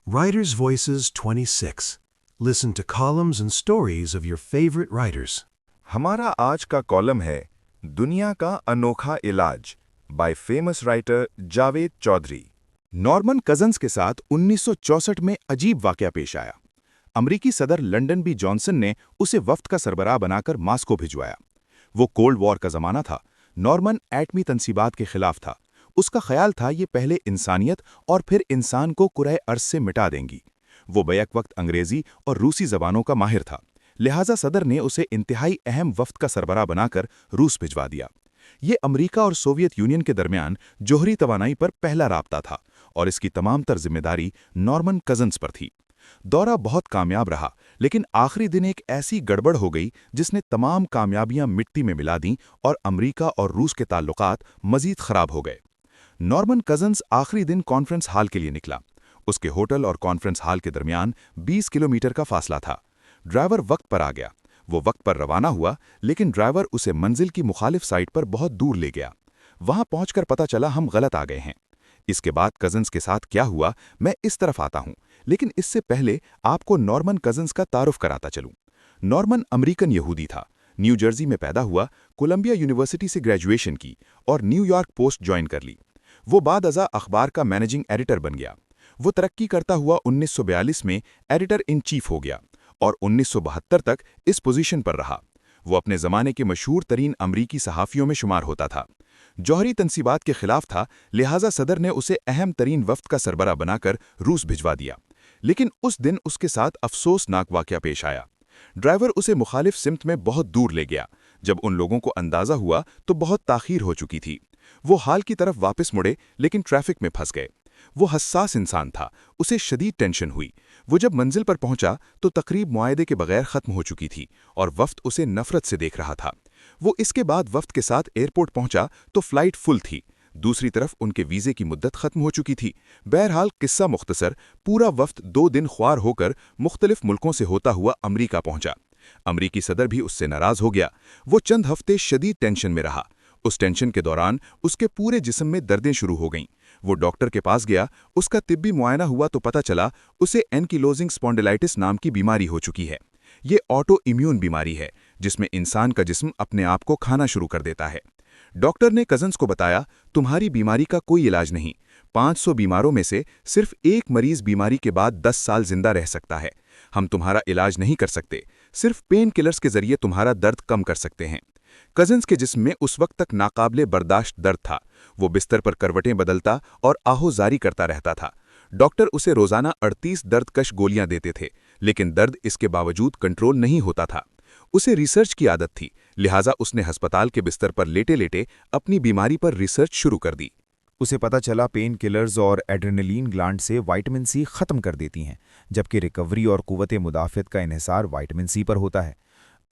Writers' Voices 26. Listen to columns and stories of your favorite writers. हमारा आज का column है दुनिया का अनोखा इलाज by famous writer Javed Chaudhry. Norman Cousins के साथ 1964 में अजीब वाकया पेश आया। अमरीकी सदर लंडन बी जॉनसन ने उसे वफ्द का सरबराह बनाकर मास्को भिजवाया। वो कोल्ड वॉर का जमाना था। नॉर्मन एटमी तनसीबात के खिलाफ था। उसका ख्याल था ये पहले इंसानियत और फिर इंसान को कुरए अर्ज से मिटा देंगी। वो बैक वक्त अंग्रेजी और रूसी जबानों का माहिर था, लिहाजा सदर ने उसे इंतहाई अहम वफ्द का सरबराह बनाकर रूस भिजवा दिया। ये अमरीका और सोवियत यूनियन के दरमियान जोहरी तवानाई पर पहला राब्ता था और इसकी तमाम तर जिम्मेदारी नॉर्मन कजन्स पर थी। दौरा बहुत कामयाब रहा, लेकिन आखिरी दिन एक ऐसी गड़बड़ हो गई जिसने तमाम कामयाबियां मिट्टी में मिला दीं और अमरीका और रूस के ताल्लुकात मजीद खराब हो गए। नॉर्मन कजन्स आखिरी दिन कॉन्फ्रेंस हाल के लिए निकला। उसके होटल और कॉन्फ्रेंस हाल के दरमियान 20 किलोमीटर का फासला था। ड्राइवर वक्त पर आ गया। वो वक्त पर रवाना हुआ, लेकिन ड्राइवर उसे मंजिल की मुखालिफ साइड पर बहुत दूर ले गया। वहां पहुंचकर पता चला हम गलत आ गए हैं। इसके बाद कजन्स के साथ क्या हुआ मैं इस तरफ आता हूं, लेकिन इससे पहले आपको नॉर्मन कजन्स का तारुफ कराता चलूं। नॉर्मन अमरीकन यहूदी था। न्यू जर्सी में पैदा हुआ, कोलंबिया यूनिवर्सिटी से ग्रेजुएशन की और न्यूयॉर्क पोस्ट ज्वाइन कर ली। वो बाद अज़ा अखबार का मैनेजिंग एडिटर बन गया। वो तरक्की करता हुआ 1942 में एडिटर इन चीफ हो गया और 1972 तक इस पोजीशन पर रहा। वो अपने ज़माने के मशहूर तरीन अमरीकी सहाफ़ियों में शुमार होता था। जौहरी तनसीबात के खिलाफ था, लिहाजा सदर ने उसे अहम तरीन वफ्द का सरबराह बनाकर रूस भिजवा दिया। लेकिन उस दिन उसके साथ अफसोसनाक वाक़या पेश आया। ड्राइवर उसे मुखालिफ सिमत में बहुत दूर ले गया। जब उन लोगों को अंदाज़ा हुआ तो बहुत ताख़ीर हो चुकी थी। वो हाल की तरफ वापस मुड़े, लेकिन ट्रैफिक में फंस गए। वो हस्सास इंसान था, उसे शदीद टेंशन हुई। वो जब मंजिल पर पहुंचा तो तकरीब मुआयदे के बगैर ख़त्म हो चुकी थी और वफ्द उसे नफरत से देख रहा था। वो इसके बाद वफ्द के साथ एयरपोर्ट पहुंचा तो फ्लाइट फुल थी। दूसरी तरफ उनके वीज़े की मुद्दत ख़त्म हो चुकी थी। बहरहाल किस्सा मुख्तसर, पूरा वफ्द 2 दिन ख्वार होकर मुख्तलिफ मुल्कों से होता हुआ अमरीका पहुंचा। अमरीकी सदर भी उससे नाराज़ हो गया। वो चंद हफ्ते शदीद टेंशन में रहा। उस टेंशन के दौरान उसके पूरे जिस्म में दर्दें शुरू हो गईं। वो डॉक्टर के पास गया। उसका तिब्बी मुआयना हुआ तो पता चला उसे एनकिलोजिंग स्पॉन्डिलाइटिस नाम की बीमारी हो चुकी है। ये ऑटो इम्यून बीमारी है जिसमें इंसान का जिस्म अपने आप को खाना शुरू कर देता है। डॉक्टर ने कजन्स को बताया, तुम्हारी बीमारी का कोई इलाज नहीं। 500 बीमारों में से सिर्फ एक मरीज बीमारी के बाद 10 साल जिंदा रह सकता है। हम तुम्हारा इलाज नहीं कर सकते, सिर्फ पेन किलर्स के जरिए तुम्हारा दर्द कम कर सकते हैं। कजन्स के जिस्म में उस वक्त तक नाकाबिले बर्दाश्त दर्द था। वो बिस्तर पर करवटें बदलता और आहोजारी करता रहता था। डॉक्टर उसे रोजाना 38 दर्दकश गोलियां देते थे, लेकिन दर्द इसके बावजूद कंट्रोल नहीं होता था। उसे रिसर्च की आदत थी, लिहाजा उसने अस्पताल के बिस्तर पर लेटे लेटे अपनी बीमारी पर रिसर्च शुरू कर दी। उसे पता चला पेन किलर्स और एड्रेनलिन ग्लैंड से विटामिन सी ख़त्म कर देती हैं, जबकि रिकवरी और कुव्वत मुदाफ़त का इन्हिसार विटामिन सी पर होता है।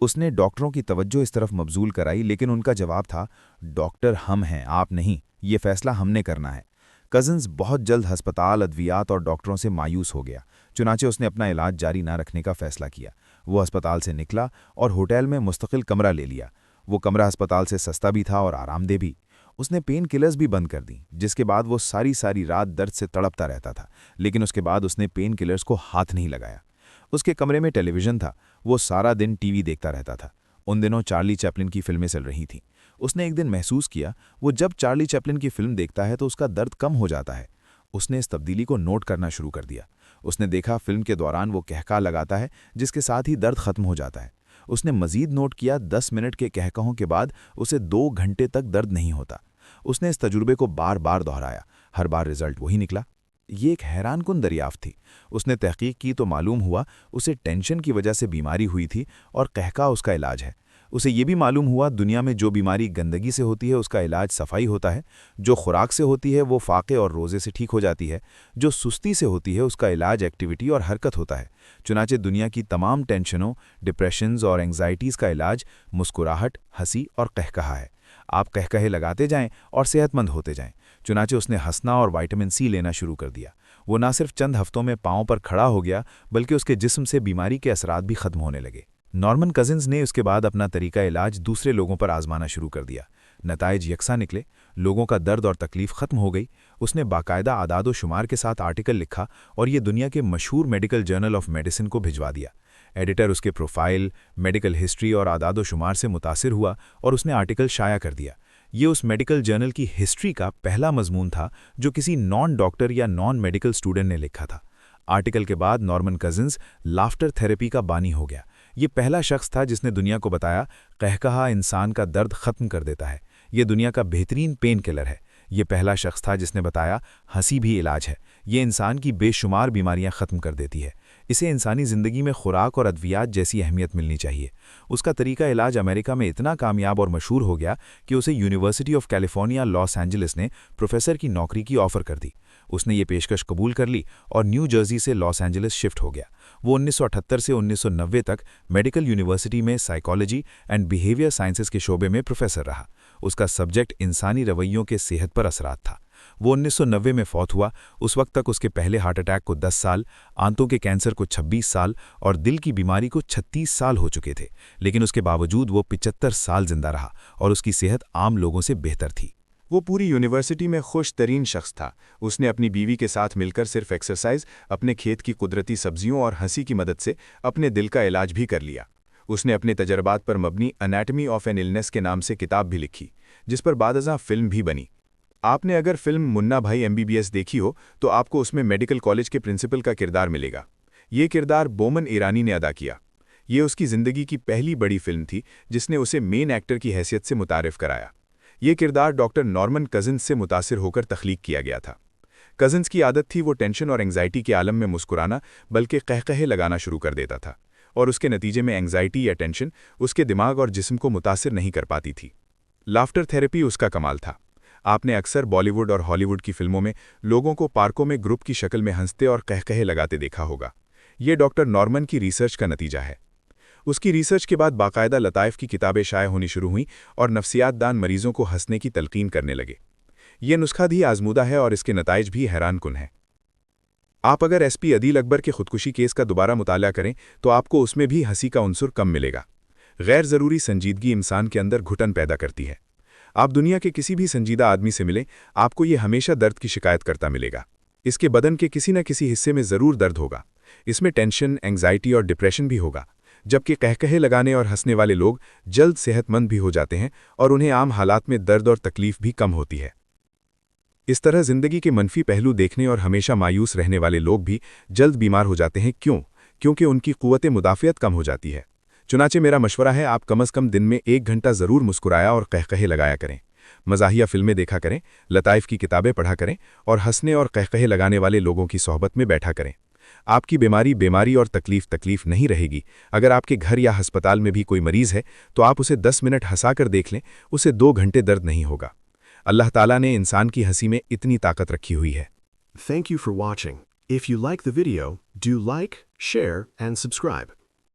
उसने डॉक्टरों की तवज्जो इस तरफ मबजूल कराई, लेकिन उनका जवाब था, डॉक्टर हम हैं, आप नहीं, ये फ़ैसला हमने करना है। कज़न्स बहुत जल्द हस्पताल, अद्वियात और डॉक्टरों से मायूस हो गया। चुनाचे उसने अपना इलाज जारी ना रखने का फ़ैसला किया। वो अस्पताल से निकला और होटल में मुस्तकिल कमरा ले लिया। वो कमरा अस्पताल से सस्ता भी था और आरामदेह भी। उसने पेन किलर्स भी बंद कर दी, जिसके बाद वो सारी सारी रात दर्द से तड़पता रहता था, लेकिन उसके बाद उसने पेन किलर्स को हाथ नहीं लगाया। उसके कमरे में टेलीविज़न था। वो सारा दिन टीवी देखता रहता था। उन दिनों चार्ली चैपलिन की फिल्में चल रही थीं। उसने एक दिन महसूस किया, वो जब चार्ली चैपलिन की फिल्म देखता है तो उसका दर्द कम हो जाता है। उसने इस तब्दीली को नोट करना शुरू कर दिया। उसने देखा फिल्म के दौरान वो कहका लगाता है, जिसके साथ ही दर्द खत्म हो जाता है। उसने मजीद नोट किया, 10 मिनट के कहकहों के बाद उसे 2 घंटे तक दर्द नहीं होता। उसने इस तजुर्बे को बार बार दोहराया। हर बार रिजल्ट वही निकला। ये एक हैरानकुन दरियाफ्त थी। उसने तहकीक की तो मालूम हुआ उसे टेंशन की वजह से बीमारी हुई थी और कहका उसका इलाज है। उसे ये भी मालूम हुआ दुनिया में जो बीमारी गंदगी से होती है उसका इलाज सफाई होता है, जो खुराक से होती है वो फाके और रोज़े से ठीक हो जाती है, जो सुस्ती से होती है उसका इलाज एक्टिविटी और हरकत होता है। चुनाचे दुनिया की तमाम टेंशनों, डिप्रेशंस और एंग्जाइटीज़ का इलाज मुस्कुराहट, हंसी और कहकहा है। आप कहकहे लगाते जाएं और सेहतमंद होते जाएं। चुनाचे उसने हंसना और विटामिन सी लेना शुरू कर दिया। वो ना सिर्फ चंद हफ्तों में पांव पर खड़ा हो गया, बल्कि उसके जिस्म से बीमारी के असरात भी खत्म होने लगे। नॉर्मन कज़न्स ने उसके बाद अपना तरीका इलाज दूसरे लोगों पर आजमाना शुरू कर दिया। नताइज यकसा निकले, लोगों का दर्द और तकलीफ खत्म हो गई। उसने बाकायदा आदाद व शुमार के साथ आर्टिकल लिखा और ये दुनिया के मशहूर मेडिकल जर्नल ऑफ मेडिसिन को भिजवा दिया। एडिटर उसके प्रोफाइल, मेडिकल हिस्ट्री और आदाद व शुमार से मुतासिर हुआ और उसने आर्टिकल शाया कर दिया। ये उस मेडिकल जर्नल की हिस्ट्री का पहला मजमून था जो किसी नॉन डॉक्टर या नॉन मेडिकल स्टूडेंट ने लिखा था। आर्टिकल के बाद नॉर्मन कजिन्स लाफ्टर थेरेपी का बानी हो गया। ये पहला शख्स था जिसने दुनिया को बताया कहकहा इंसान का दर्द खत्म कर देता है, ये दुनिया का बेहतरीन पेन किलर है। ये पहला शख्स था जिसने बताया हंसी भी इलाज है, ये इंसान की बेशुमार बीमारियां खत्म कर देती है। इसे इंसानी ज़िंदगी में खुराक और अद्वियात जैसी अहमियत मिलनी चाहिए। उसका तरीका इलाज अमेरिका में इतना कामयाब और मशहूर हो गया कि उसे university of California Los Angeles ने प्रोफेसर की नौकरी की ऑफ़र कर दी। उसने ये पेशकश कबूल कर ली और न्यू जर्सी से लॉस एंजलिस शिफ्ट हो गया। वो 1978 से 1990 तक मेडिकल यूनिवर्सिटी में साइकोलॉजी एंड बिहेवियर साइंसेस के शोबे में प्रोफेसर रहा। उसका सब्जेक्ट इंसानी रवैयों के सेहत पर असरात था। वो 1990 में फौत हुआ। उस वक्त तक उसके पहले हार्ट अटैक को 10 साल, आंतों के कैंसर को 26 साल और दिल की बीमारी को 36 साल हो चुके थे, लेकिन उसके बावजूद वो 75 साल जिंदा रहा और उसकी सेहत आम लोगों से बेहतर थी। वो पूरी यूनिवर्सिटी में खुश तरीन शख्स था। उसने अपनी बीवी के साथ मिलकर सिर्फ एक्सरसाइज, अपने खेत की कुदरती सब्जियों और हंसी की मदद से अपने दिल का इलाज भी कर लिया। उसने अपने तजर्बात पर मबनी एनाटमी ऑफ एन इलनेस के नाम से किताब भी लिखी, जिस पर बादअज़ां फिल्म भी बनी। आपने अगर फिल्म मुन्ना भाई MBBS देखी हो तो आपको उसमें मेडिकल कॉलेज के प्रिंसिपल का किरदार मिलेगा। ये किरदार बोमन ईरानी ने अदा किया। ये उसकी ज़िंदगी की पहली बड़ी फिल्म थी जिसने उसे मेन एक्टर की हैसियत से मुतारिफ कराया। ये किरदार डॉक्टर नॉर्मन कजिन्स से मुतासिर होकर तख्लीक किया गया था। कजिन्स की आदत थी वो टेंशन और एंग्जाइटी के आलम में मुस्कुराना बल्कि कहकहे लगाना शुरू कर देता था, और उसके नतीजे में एंग्जाइटी या टेंशन उसके दिमाग और जिस्म को मुतासिर नहीं कर पाती थी। लाफ्टर थेरेपी उसका कमाल था। आपने अक्सर बॉलीवुड और हॉलीवुड की फिल्मों में लोगों को पार्कों में ग्रुप की शक्ल में हंसते और कहकहे लगाते देखा होगा। ये डॉक्टर नॉर्मन की रिसर्च का नतीजा है। उसकी रिसर्च के बाद बाकायदा लताइफ की किताबें शाये होनी शुरू हुईं और नफ्सियातदान मरीजों को हंसने की तलकीन करने लगे। ये नुस्खा भी आजमूदा है और इसके नताइज भी हैरानकुन हैं। आप अगर SP अदील अकबर के खुदकुशी केस का दोबारा मुताला करें तो आपको उसमें भी हंसी का उन्सुर कम मिलेगा। गैर ज़रूरी संजीदगी इंसान के अंदर घुटन पैदा करती है। आप दुनिया के किसी भी संजीदा आदमी से मिलें, आपको ये हमेशा दर्द की शिकायत करता मिलेगा। इसके बदन के किसी न किसी हिस्से में ज़रूर दर्द होगा। इसमें टेंशन, एंग्जाइटी और डिप्रेशन भी होगा, जबकि कहकहे लगाने और हंसने वाले लोग जल्द सेहतमंद भी हो जाते हैं और उन्हें आम हालात में दर्द और तकलीफ भी कम होती है। इस तरह ज़िंदगी के मनफी पहलू देखने और हमेशा मायूस रहने वाले लोग भी जल्द बीमार हो जाते हैं। क्यों? क्योंकि उनकी क़ुव्वत मुदाफ़ियत कम हो जाती है। चुनाचे मेरा मशवरा है, आप कम अज़ कम दिन में 1 घंटा ज़रूर मुस्कुराया और कहकहे लगाया करें। मज़ाहिया फ़िल्में देखा करें, लताइफ की किताबें पढ़ा करें और हंसने और कहकहे लगाने वाले लोगों की सोहबत में बैठा करें। आपकी बीमारी और तकलीफ नहीं रहेगी। अगर आपके घर या अस्पताल में भी कोई मरीज़ है तो आप उसे 10 मिनट हंसाकर देख लें, उसे 2 घंटे दर्द नहीं होगा। अल्लाह ताला ने इंसान की हंसी में इतनी ताकत रखी हुई है। Thank you for watching. If you like the video, do like, share, and subscribe.